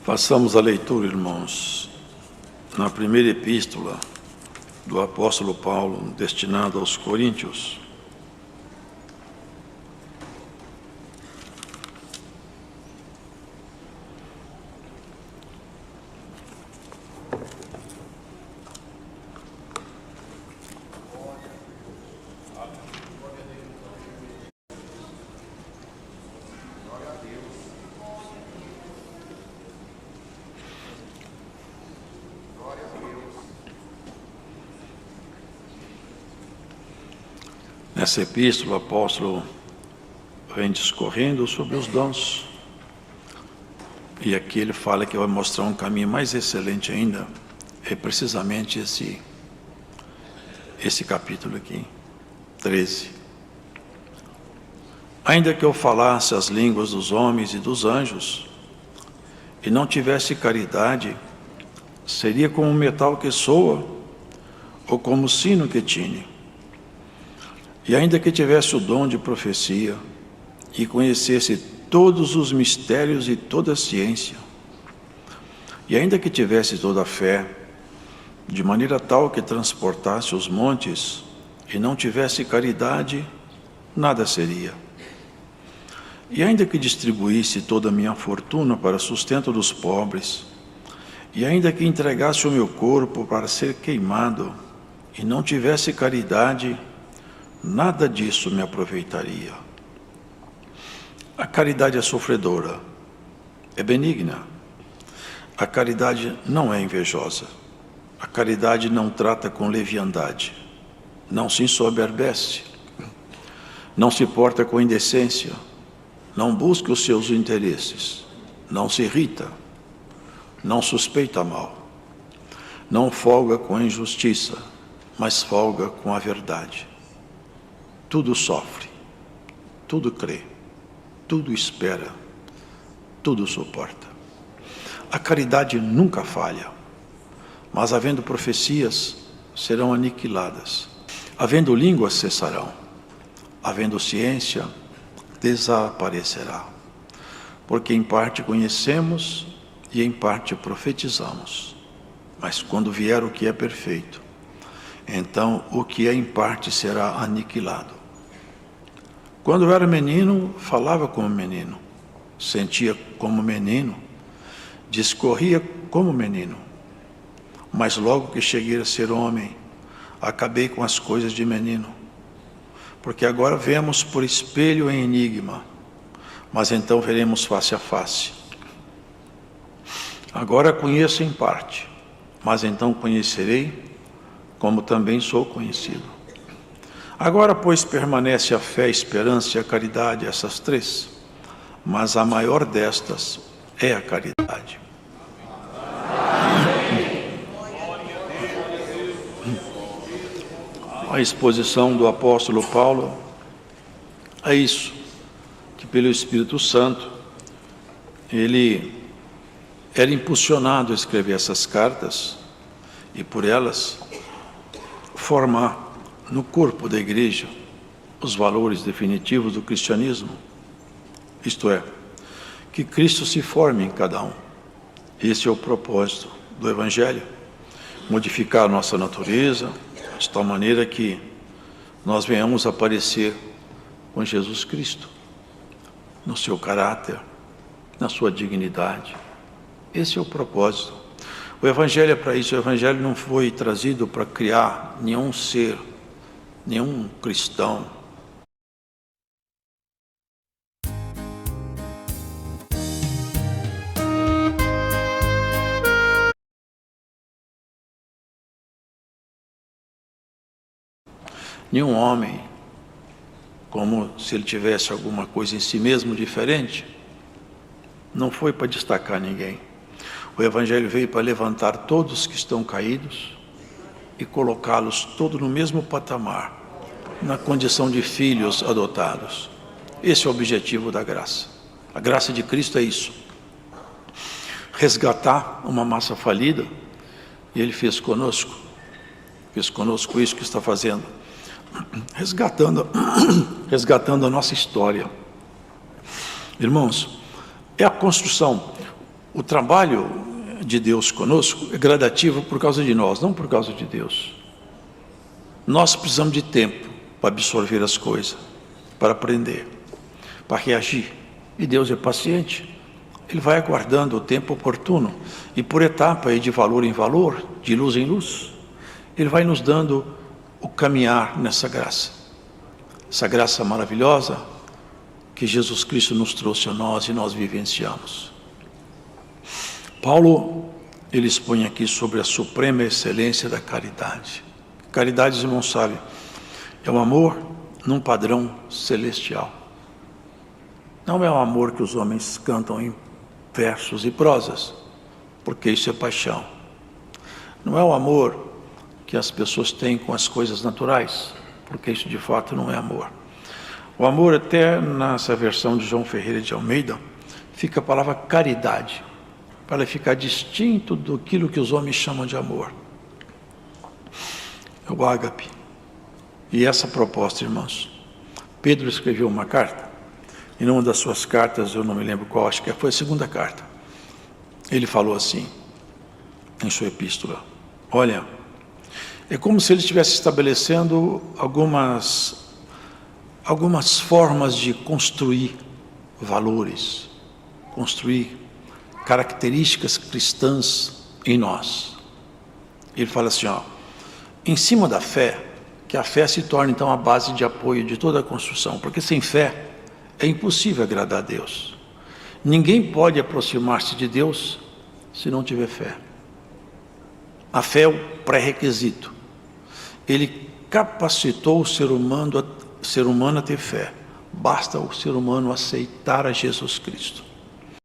Passamos a leitura, irmãos, na primeira epístola do apóstolo Paulo, destinada aos Coríntios. Nessa epístola, o apóstolo vem discorrendo sobre os dons. E aqui ele fala que vai mostrar um caminho mais excelente ainda. É precisamente esse capítulo aqui, 13. Ainda que eu falasse as línguas dos homens e dos anjos, e não tivesse caridade, seria como um metal que soa, ou como o sino que tine. E ainda que tivesse o dom de profecia, e conhecesse todos os mistérios e toda a ciência, e ainda que tivesse toda a fé, de maneira tal que transportasse os montes, e não tivesse caridade, nada seria. E ainda que distribuísse toda a minha fortuna para sustento dos pobres, e ainda que entregasse o meu corpo para ser queimado, e não tivesse caridade, nada disso me aproveitaria. A caridade é sofredora, é benigna. A caridade não é invejosa. A caridade não trata com leviandade, não se ensoberbece, não se porta com indecência, não busca os seus interesses, não se irrita, não suspeita mal, não folga com a injustiça, mas folga com a verdade. Tudo sofre, tudo crê, tudo espera, tudo suporta. A caridade nunca falha, mas havendo profecias, serão aniquiladas. Havendo línguas, cessarão. Havendo ciência, desaparecerá. Porque em parte conhecemos e em parte profetizamos. Mas quando vier o que é perfeito, então o que é em parte será aniquilado. Quando eu era menino, falava como menino, sentia como menino, discorria como menino. Mas logo que cheguei a ser homem, acabei com as coisas de menino. Porque agora vemos por espelho em enigma, mas então veremos face a face. Agora conheço em parte, mas então conhecerei como também sou conhecido. Agora, pois, permanece a fé, a esperança e a caridade, essas três, mas a maior destas é a caridade. A exposição do apóstolo Paulo é isso, que pelo Espírito Santo, ele era impulsionado a escrever essas cartas e por elas formar no corpo da igreja os valores definitivos do cristianismo, isto é, que Cristo se forme em cada um. Esse é o propósito do Evangelho, modificar a nossa natureza, de tal maneira que nós venhamos a parecer com Jesus Cristo, no seu caráter, na sua dignidade. Esse é o propósito. O Evangelho é para isso. O Evangelho não foi trazido para criar nenhum ser, nenhum cristão. Nenhum homem, como se ele tivesse alguma coisa em si mesmo diferente. Não foi para destacar ninguém. O Evangelho veio para levantar todos que estão caídos e colocá-los todos no mesmo patamar, na condição de filhos adotados. Esse é o objetivo da graça. A graça de Cristo é isso. Resgatar uma massa falida, e Ele fez conosco isso que está fazendo, resgatando a nossa história. Irmãos, é a construção. o trabalho de Deus conosco é gradativo por causa de nós, não por causa de Deus. Nós precisamos de tempo para absorver as coisas, para aprender, para reagir. E Deus é paciente. Ele vai aguardando o tempo oportuno. E por etapa, e de valor em valor, de luz em luz, Ele vai nos dando o caminhar nessa graça. Essa graça maravilhosa que Jesus Cristo nos trouxe a nós e nós vivenciamos. Paulo, ele expõe aqui sobre a suprema excelência da caridade. Caridade, os irmãos sabem, é o amor num padrão celestial. Não é o amor que os homens cantam em versos e prosas, porque isso é paixão. Não é o amor que as pessoas têm com as coisas naturais, porque isso de fato não é amor. O amor, até nessa versão de João Ferreira de Almeida, fica a palavra caridade, para ficar distinto daquilo que os homens chamam de amor. É o ágape. E essa proposta, irmãos, Pedro escreveu uma carta, e numa das suas cartas, eu não me lembro qual, acho que foi a segunda carta, ele falou assim, em sua epístola: olha, é como se ele estivesse estabelecendo algumas formas de construir valores, construir características cristãs em nós. Ele fala assim, em cima da fé, que a fé se torna então a base de apoio de toda a construção, porque sem fé é impossível agradar a Deus. Ninguém pode aproximar-se de Deus se não tiver fé. A fé é o pré-requisito. Ele capacitou o ser humano a ter fé. Basta o ser humano aceitar a Jesus Cristo.